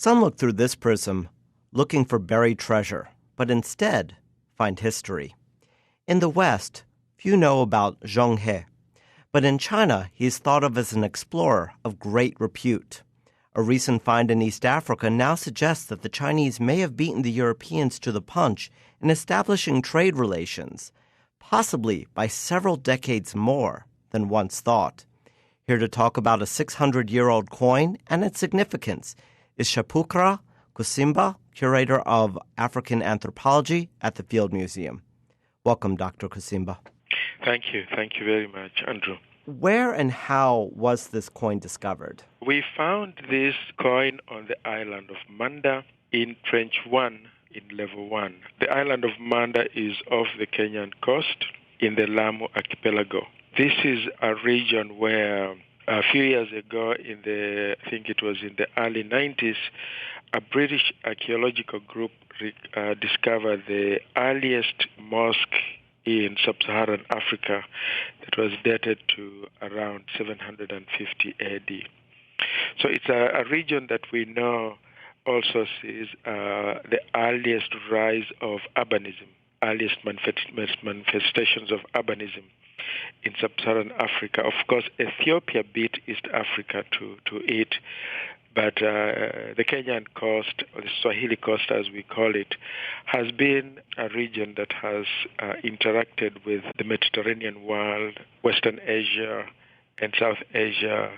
Some look through this prism, looking for buried treasure, but instead find history. In the West, few know about Zheng He, but in China, he is thought of as an explorer of great repute. A recent find in East Africa now suggests that the Chinese may have beaten the Europeans to the punch in establishing trade relations, possibly by several decades more than once thought. Here to talk about a 600-year-old coin and its significance is Chapurukha Kusimba, curator of African Anthropology at the Field Museum. Welcome, Dr. Kusimba. Thank you. Thank you very much, Andrew. Where and how was this coin discovered? We found this coin on the island of Manda in Trench 1 in Level 1. The island of Manda is off the Kenyan coast in the Lamu archipelago. This is a region where a few years ago, I think it was in the early 90s, a British archaeological group discovered the earliest mosque in sub-Saharan Africa that was dated to around 750 AD. So it's a region that we know also sees the earliest rise of urbanism, earliest manifestations of urbanism in sub-Saharan Africa. Of course, Ethiopia beat East Africa to it, but the Kenyan coast, or the Swahili coast as we call it, has been a region that has interacted with the Mediterranean world, Western Asia, and South Asia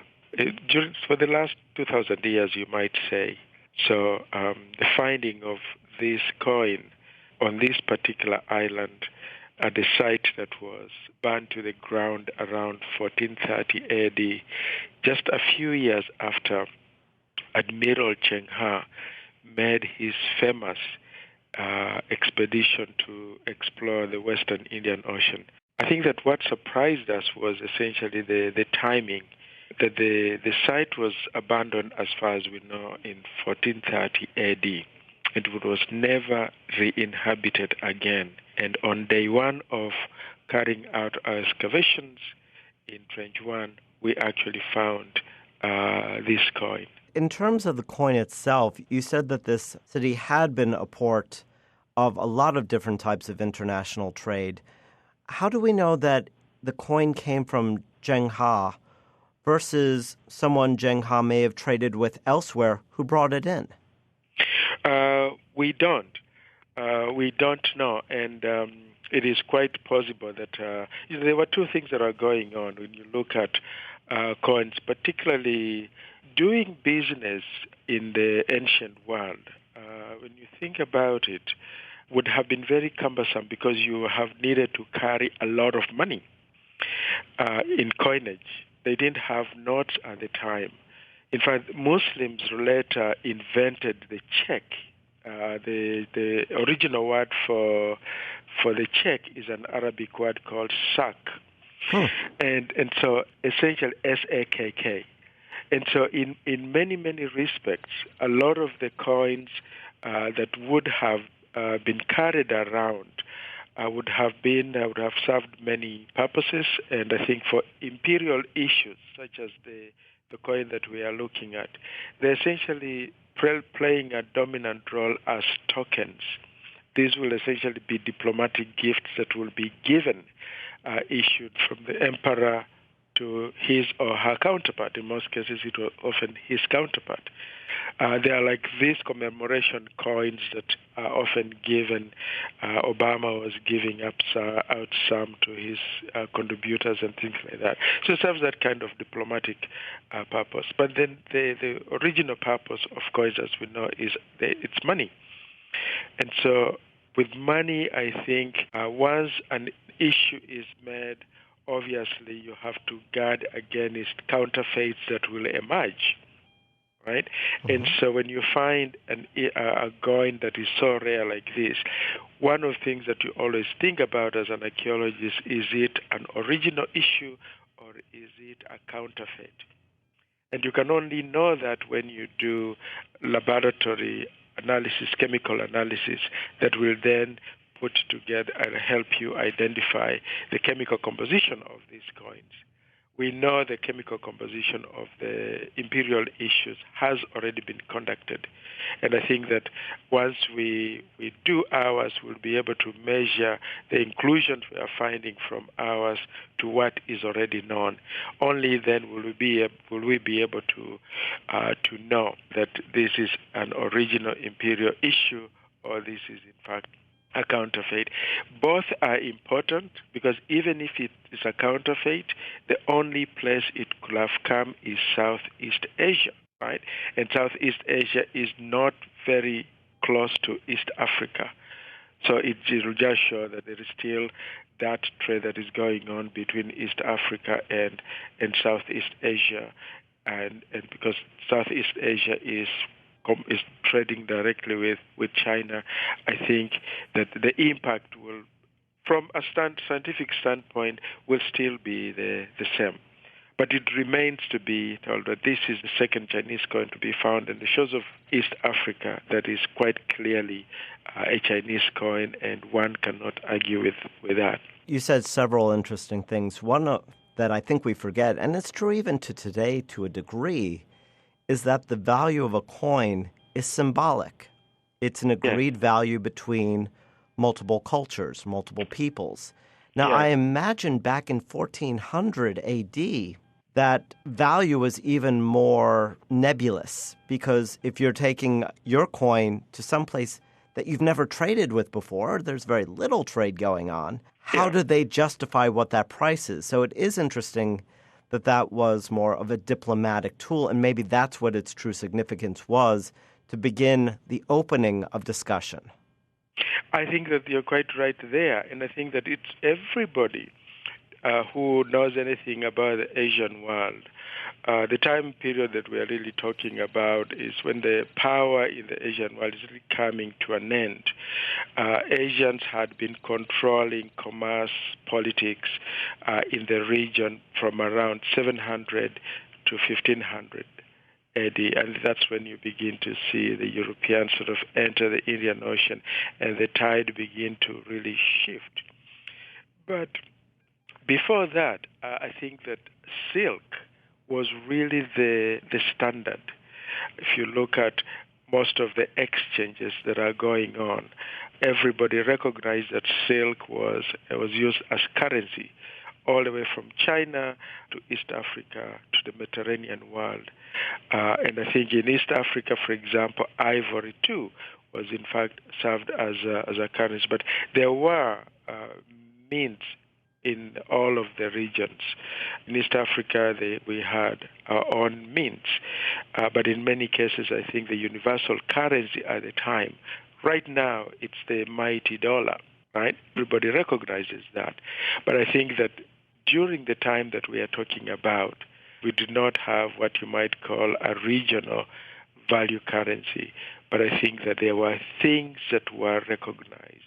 for the last 2,000 years, you might say. So the finding of this coin on this particular island at the site that was burned to the ground around 1430 AD, just a few years after Admiral Cheng Ha made his famous expedition to explore the Western Indian Ocean. I think that what surprised us was essentially the timing, that the site was abandoned as far as we know in 1430 AD. It was never re-inhabited again. And on day one of carrying out our excavations in Trench 1, we actually found this coin. In terms of the coin itself, you said that this city had been a port of a lot of different types of international trade. How do we know that the coin came from Cheng Ha versus someone Cheng Ha may have traded with elsewhere who brought it in? We don't. We don't know. And it is quite possible that there were two things that are going on when you look at coins, particularly doing business in the ancient world. When you think about it, would have been very cumbersome because you have needed to carry a lot of money in coinage. They didn't have notes at the time. In fact, Muslims later invented the check. The original word for the check is an Arabic word called sak. And so essentially S-A-K-K. And so in many, many respects, a lot of the coins that would have been carried around would have served many purposes. And I think for imperial issues, such as the coin that we are looking at, they're essentially playing a dominant role as tokens. These will essentially be diplomatic gifts that will be given, issued from the emperor to his or her counterpart. In most cases, it was often his counterpart. They are like these commemoration coins that are often given. Obama was giving out some to his contributors and things like that. So it serves that kind of diplomatic purpose. But then the original purpose of coins, as we know, is it's money. And so with money, I think once an issue is made, obviously you have to guard against counterfeits that will emerge, right? Mm-hmm. And so when you find a coin that is so rare like this, one of the things that you always think about as an archaeologist, is it an original issue or is it a counterfeit? And you can only know that when you do laboratory analysis, chemical analysis, that will then put together and help you identify the chemical composition of these coins. we know the chemical composition of the imperial issues has already been conducted. And I think that once we do ours, we'll be able to measure the inclusions we are finding from ours to what is already known. Only then will we be able to know that this is an original imperial issue or this is in fact a counterfeit. Both are important because even if it is a counterfeit, the only place it could have come is Southeast Asia, right? And Southeast Asia is not very close to East Africa. So it will just show that there is still that trade that is going on between East Africa and Southeast Asia. And because Southeast Asia is trading directly with China, I think that the impact will, from a scientific standpoint, will still be the same. But it remains to be told that this is the second Chinese coin to be found in the shores of East Africa that is quite clearly a Chinese coin, and one cannot argue with that. You said several interesting things. One that I think we forget, and it's true even to today to a degree, is that the value of a coin is symbolic. It's an agreed value between multiple cultures, multiple peoples. Now, I imagine back in 1400 AD, that value was even more nebulous, because if you're taking your coin to someplace that you've never traded with before, there's very little trade going on, how do they justify what that price is? So it is interesting that was more of a diplomatic tool, and maybe that's what its true significance was, to begin the opening of discussion. I think that you're quite right there, and I think that it's everybody who knows anything about the Asian world. The time period that we are really talking about is when the power in the Asian world is really coming to an end. Asians had been controlling commerce, politics in the region from around 700 to 1500 AD, and that's when you begin to see the Europeans sort of enter the Indian Ocean and the tide begin to really shift. But before that, I think that silk was really the standard. If you look at most of the exchanges that are going on, everybody recognized that silk was used as currency all the way from China to East Africa to the Mediterranean world. And I think in East Africa, for example, ivory too was in fact served as a currency. But there were mints in all of the regions. In East Africa, we had our own mints. But in many cases, I think the universal currency at the time, right now, it's the mighty dollar, right? Everybody recognizes that. But I think that during the time that we are talking about, we did not have what you might call a regional value currency. But I think that there were things that were recognized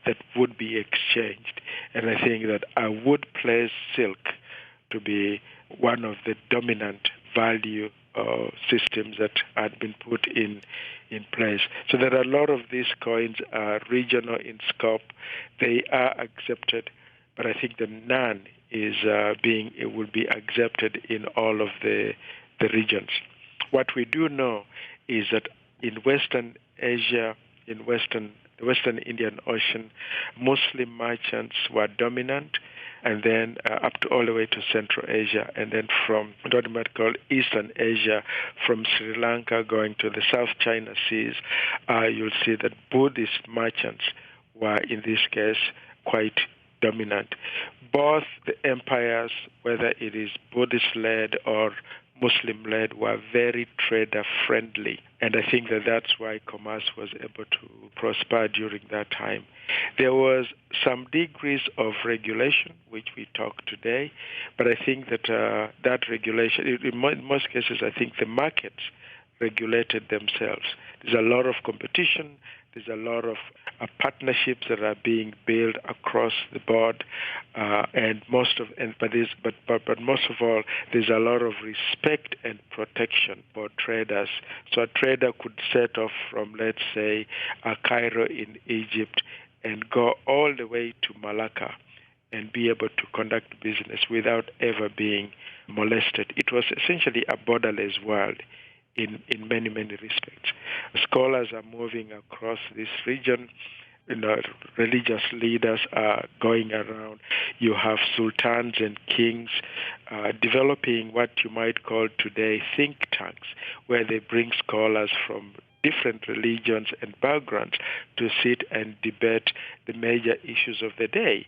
that would be exchanged. And I think that I would place silk to be one of the dominant value systems that had been put in place. So that a lot of these coins are regional in scope. They are accepted, but I think the none is it will be accepted in all of the regions. What we do know is that in Western Asia, in the Western Indian Ocean, Muslim merchants were dominant, and then up to all the way to Central Asia, and then from what you might call Eastern Asia, from Sri Lanka going to the South China Seas, you'll see that Buddhist merchants were, in this case, quite dominant. Both the empires, whether it is Buddhist-led or Muslim-led, were very trader-friendly. And I think that that's why commerce was able to prosper during that time. There was some degrees of regulation, which we talk today, but I think that that regulation, in most cases, I think the markets regulated themselves. There's a lot of competition. There's a lot of partnerships that are being built across the board, but most of all, there's a lot of respect and protection for traders. So a trader could set off from, let's say, Cairo in Egypt and go all the way to Malacca and be able to conduct business without ever being molested. It was essentially a borderless world in many, many respects. Scholars are moving across this region. Religious leaders are going around. You have sultans and kings developing what you might call today think tanks, where they bring scholars from different religions and backgrounds to sit and debate the major issues of the day.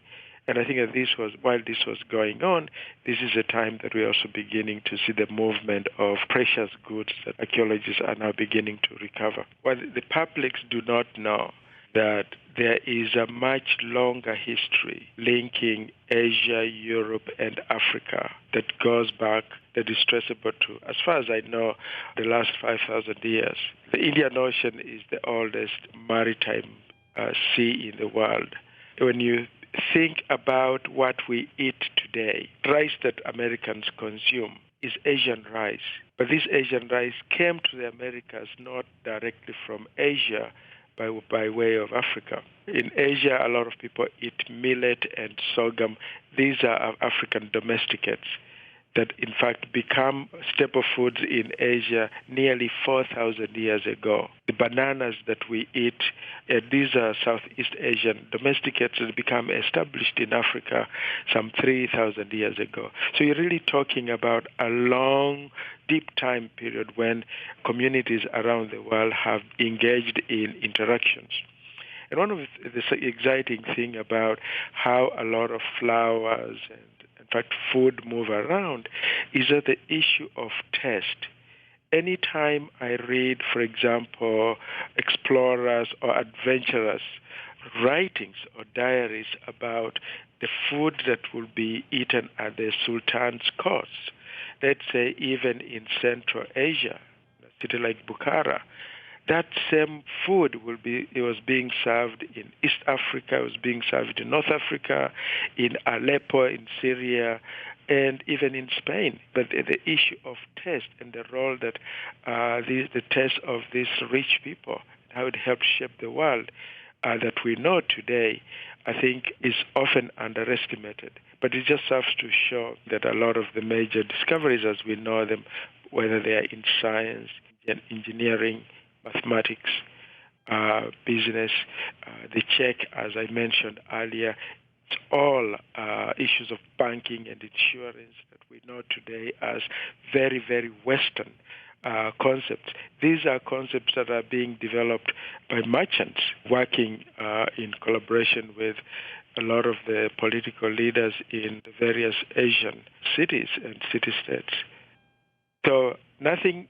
And I think that while this was going on, this is a time that we're also beginning to see the movement of precious goods that archaeologists are now beginning to recover. What the publics do not know that there is a much longer history linking Asia, Europe, and Africa that goes back, that is traceable to, as far as I know, the last 5,000 years. The Indian Ocean is the oldest maritime sea in the world. When you think about what we eat today, rice that Americans consume is Asian rice. But this Asian rice came to the Americas not directly from Asia, by way of Africa. In Asia, a lot of people eat millet and sorghum. These are African domesticates that, in fact, become staple foods in Asia nearly 4,000 years ago. The bananas that we eat, these are Southeast Asian domesticates that become established in Africa some 3,000 years ago. So you're really talking about a long, deep time period when communities around the world have engaged in interactions. And one of the exciting things about how a lot of flowers and, in fact, food move around is that the issue of taste. Anytime I read, for example, explorers or adventurers' writings or diaries about the food that will be eaten at the Sultan's court, let's say even in Central Asia, a city like Bukhara, that same food was being served in East Africa, it was being served in North Africa, in Aleppo, in Syria, and even in Spain. But the issue of taste and the role that the taste of these rich people, how it helps shape the world that we know today, I think is often underestimated. But it just serves to show that a lot of the major discoveries as we know them, whether they are in science, engineering, mathematics, business, the check, as I mentioned earlier, it's all issues of banking and insurance that we know today as very, very Western concepts. These are concepts that are being developed by merchants working in collaboration with a lot of the political leaders in the various Asian cities and city-states. So nothing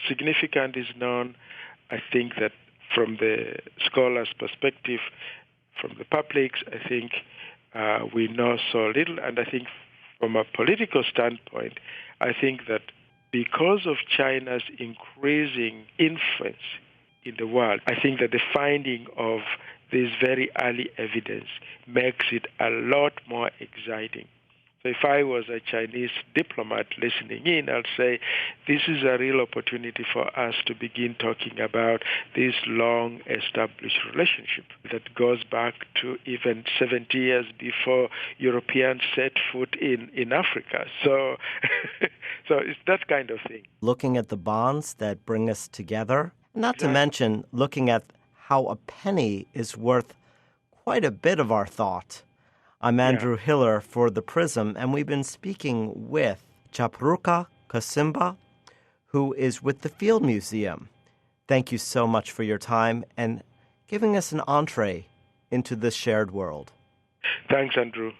significant is known. I think that from the scholar's perspective, from the public's, I think we know so little. And I think from a political standpoint, I think that because of China's increasing influence in the world, I think that the finding of this very early evidence makes it a lot more exciting. So if I was a Chinese diplomat listening in, I'll say this is a real opportunity for us to begin talking about this long-established relationship that goes back to even 70 years before Europeans set foot in Africa. So, so it's that kind of thing. Looking at the bonds that bring us together, not to mention looking at how a penny is worth quite a bit of our thought. I'm Andrew Hiller for The Prism, and we've been speaking with Chapurukha Kusimba, who is with the Field Museum. Thank you so much for your time and giving us an entree into this shared world. Thanks, Andrew.